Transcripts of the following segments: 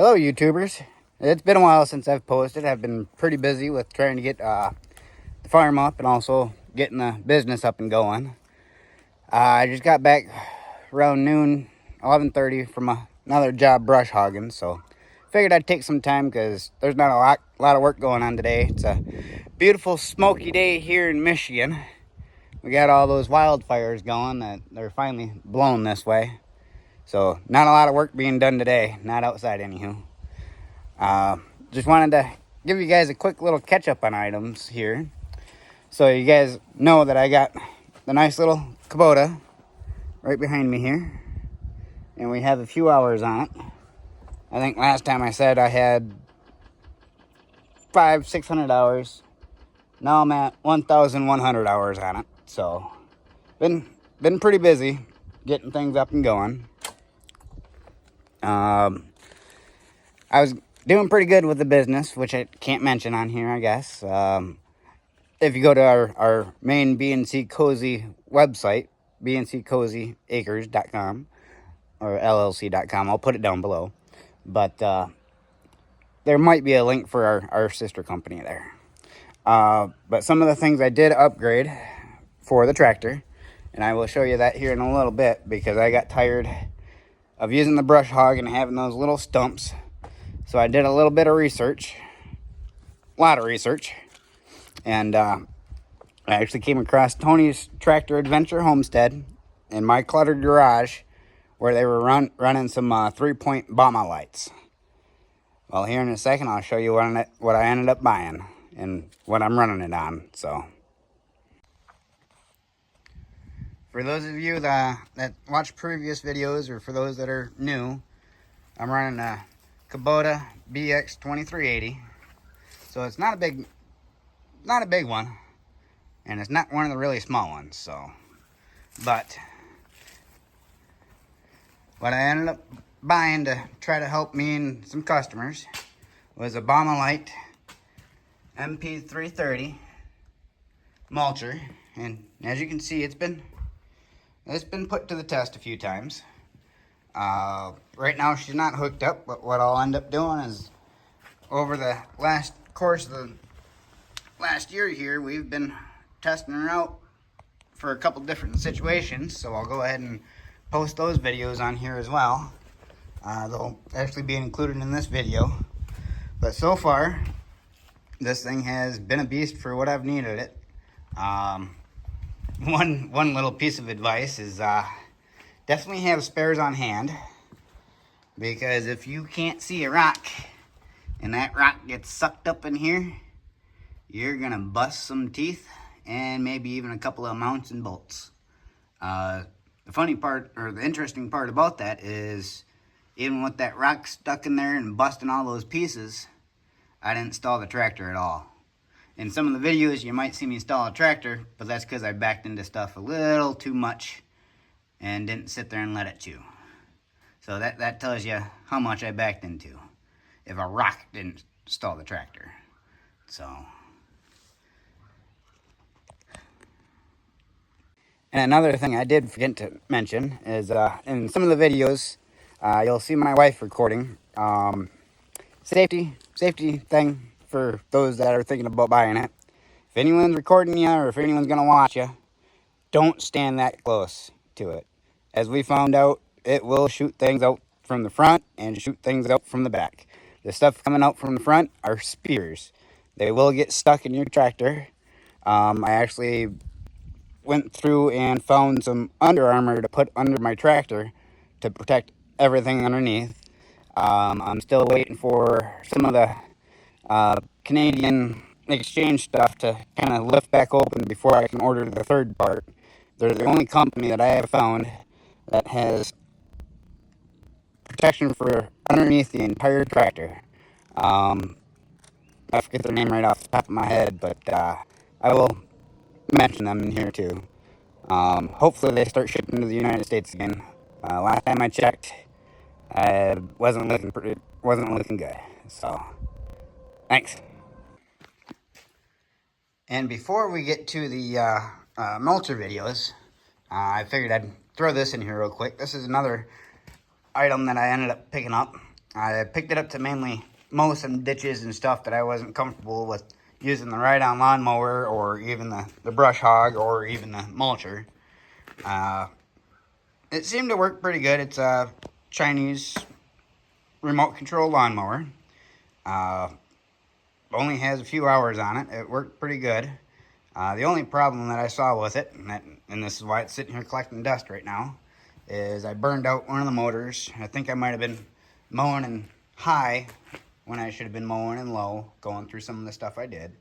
Hello, YouTubers. It's been a while since I've posted. I've been pretty busy with trying to get the farm up and also getting the business up and going. I just got back around noon, 11:30 from another job brush hogging, so figured I'd take some time because there's not a lot of work going on today. It's a beautiful smoky day here in Michigan. We got all those wildfires going that they're finally blowing this way. So not a lot of work being done today, not outside anywho. Just wanted to give you guys a quick little catch up on items here. So you guys know that I got the nice little Kubota right behind me here. And we have a few hours on it. I think last time I said I had 600 hours. Now I'm at 1,100 hours on it. So been pretty busy getting things up and going. I was doing pretty good with the business, which I can't mention on here, I guess. If you go to our main B&C Cozy website, bnccozyacres.com or llc.com, I'll put it down below. But there might be a link for our sister company there. But some of the things I did upgrade for the tractor, and I will show you that here in a little bit because I got tired of using the brush hog and having those little stumps. So I did a little bit of research, a lot of research, and I actually came across Tony's Tractor Adventure Homestead in my cluttered garage where they were running some 3-point BaumaLights. Well, here in a second, I'll show you what I ended up buying and what I'm running it on. So, for those of you that watch previous videos, or for those that are new, I'm running a Kubota BX 2380. So it's not a big one, and it's not one of the really small ones. So, but what I ended up buying to try to help me and some customers was a BaumaLight MP330 Mulcher, and as you can see, it's been put to the test a few times. Right now she's not hooked up, but what I'll end up doing is over the course of the last year here, we've been testing her out for a couple different situations, so I'll go ahead and post those videos on here as well. They'll actually be included in this video. But so far, this thing has been a beast for what I've needed it. One little piece of advice is definitely have spares on hand, because if you can't see a rock and that rock gets sucked up in here, you're gonna bust some teeth and maybe even a couple of mounts and bolts. The funny part, or the interesting part about that, is even with that rock stuck in there and busting all those pieces, I didn't stall the tractor at all. In some of the videos, you might see me stall a tractor, but that's because I backed into stuff a little too much and didn't sit there and let it chew. So that tells you how much I backed into if a rock didn't stall the tractor. So, and another thing I did forget to mention is in some of the videos, you'll see my wife recording. Safety thing for those that are thinking about buying it. If anyone's recording you, or if anyone's gonna watch you, don't stand that close to it. As we found out, it will shoot things out from the front and shoot things out from the back. The stuff coming out from the front are spears. They will get stuck in your tractor. I actually went through and found some Under Armour to put under my tractor to protect everything underneath. I'm still waiting for some of the Canadian exchange stuff to kind of lift back open before I can order the third part. They're the only company that I have found that has protection for underneath the entire tractor. I forget their name right off the top of my head, but I will mention them in here too. Hopefully they start shipping to the United States again. Last time I checked, it wasn't looking good. So, thanks. And before we get to the mulcher videos, I figured I'd throw this in here real quick. This is another item that I ended up picking up. I picked it up to mainly mow some ditches and stuff that I wasn't comfortable with using the ride-on lawnmower or even the brush hog or even the mulcher. It seemed to work pretty good. It's a Chinese remote control lawnmower. Only has a few hours on it. It worked pretty good. The only problem that I saw with it, and this is why it's sitting here collecting dust right now, is I burned out one of the motors. I think I might have been mowing in high when I should have been mowing in low, going through some of the stuff I did.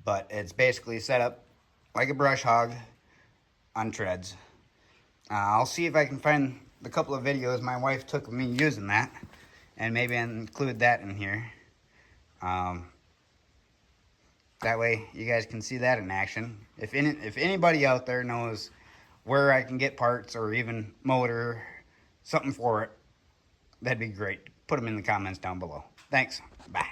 But it's basically set up like a brush hog on treads. I'll see if I can find the couple of videos my wife took of me using that, and maybe include that in here. That way you guys can see that in action. If anybody out there knows where I can get parts or even motor, something for it, that'd be great. Put them in the comments down below. Thanks. Bye.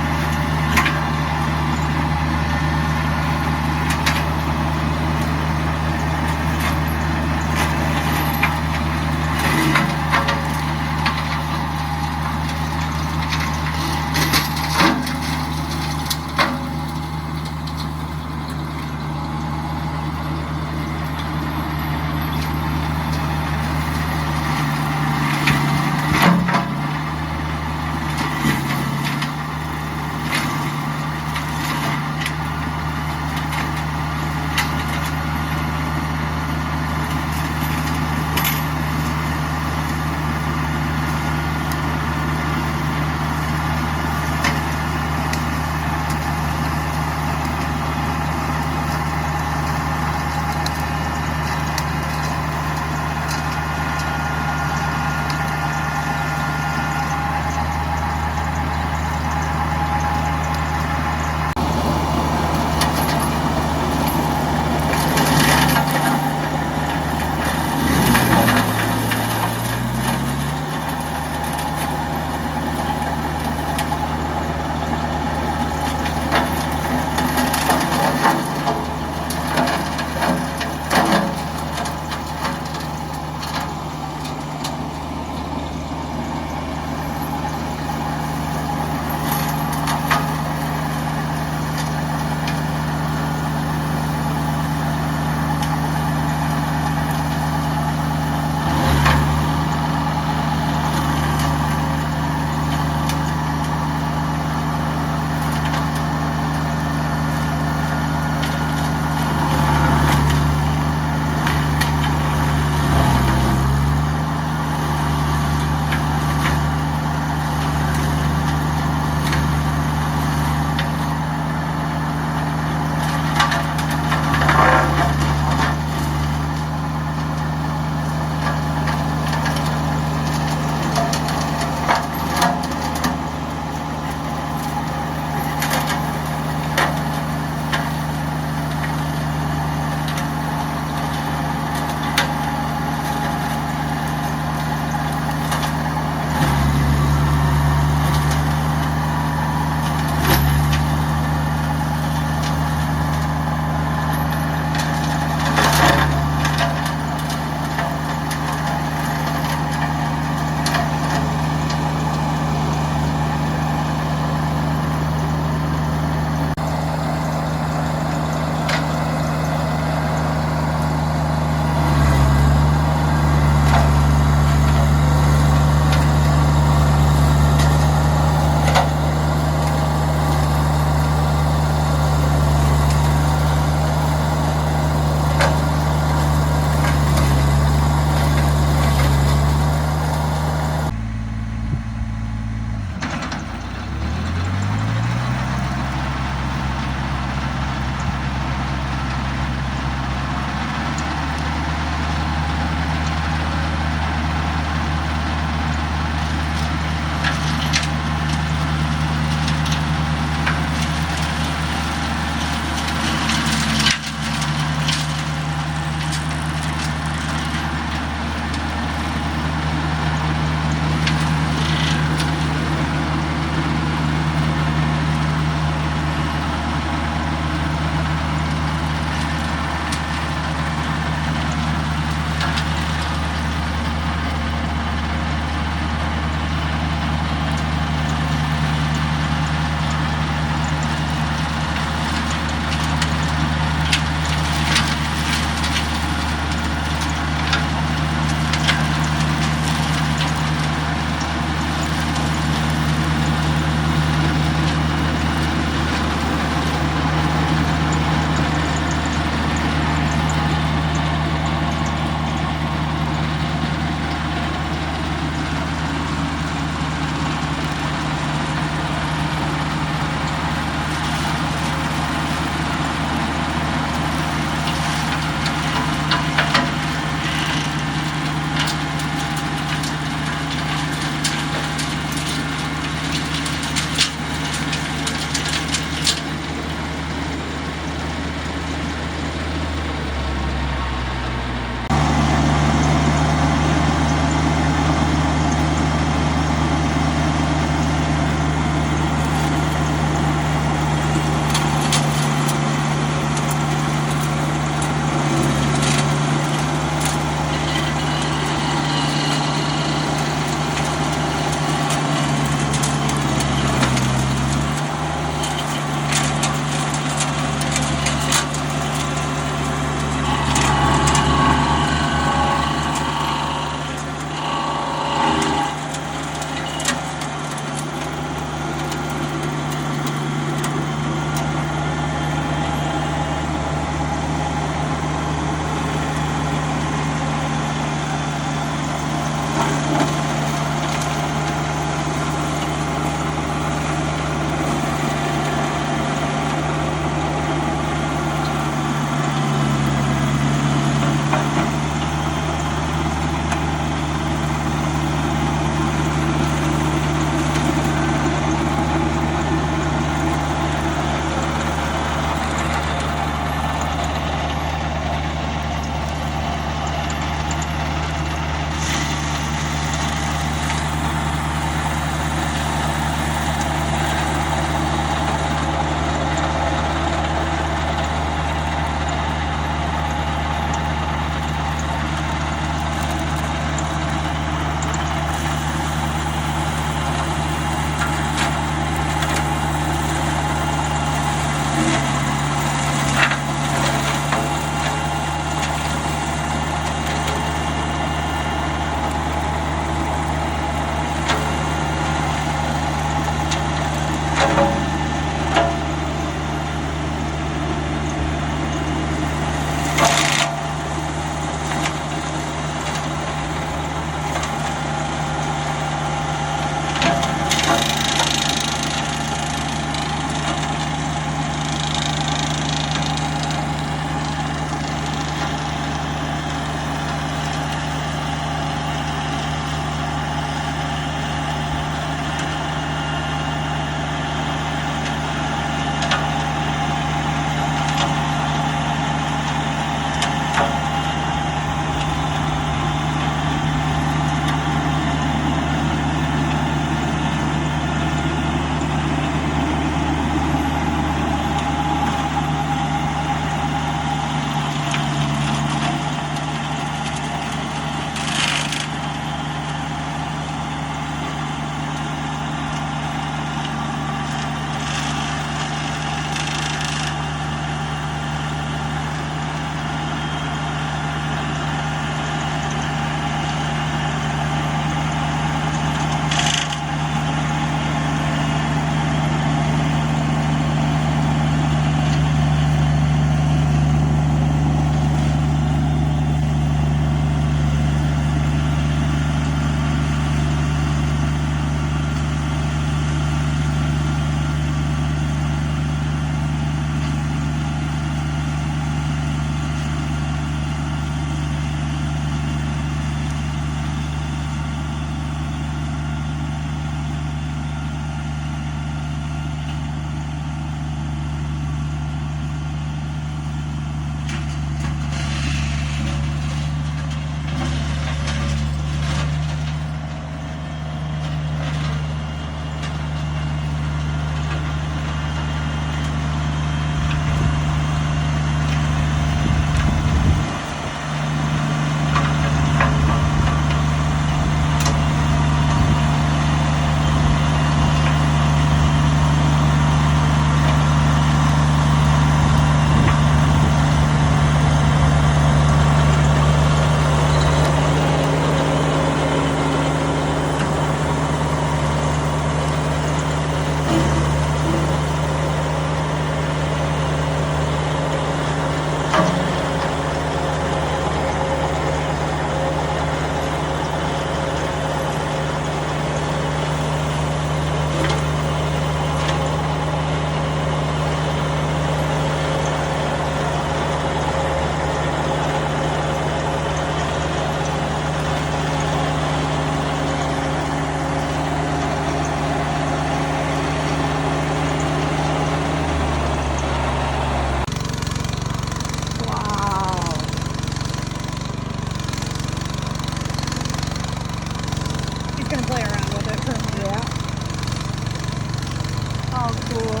cool.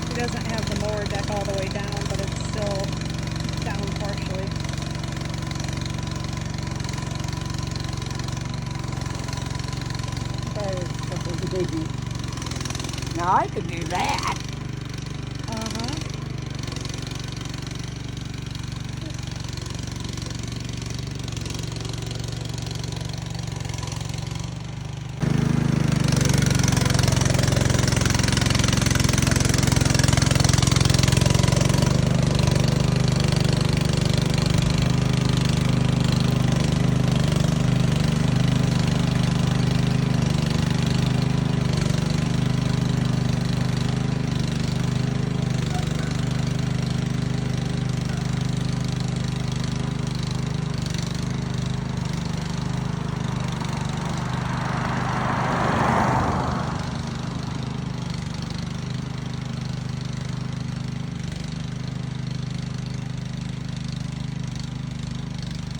He doesn't have the mower deck all the way down, but it's still down partially. Now I could do that.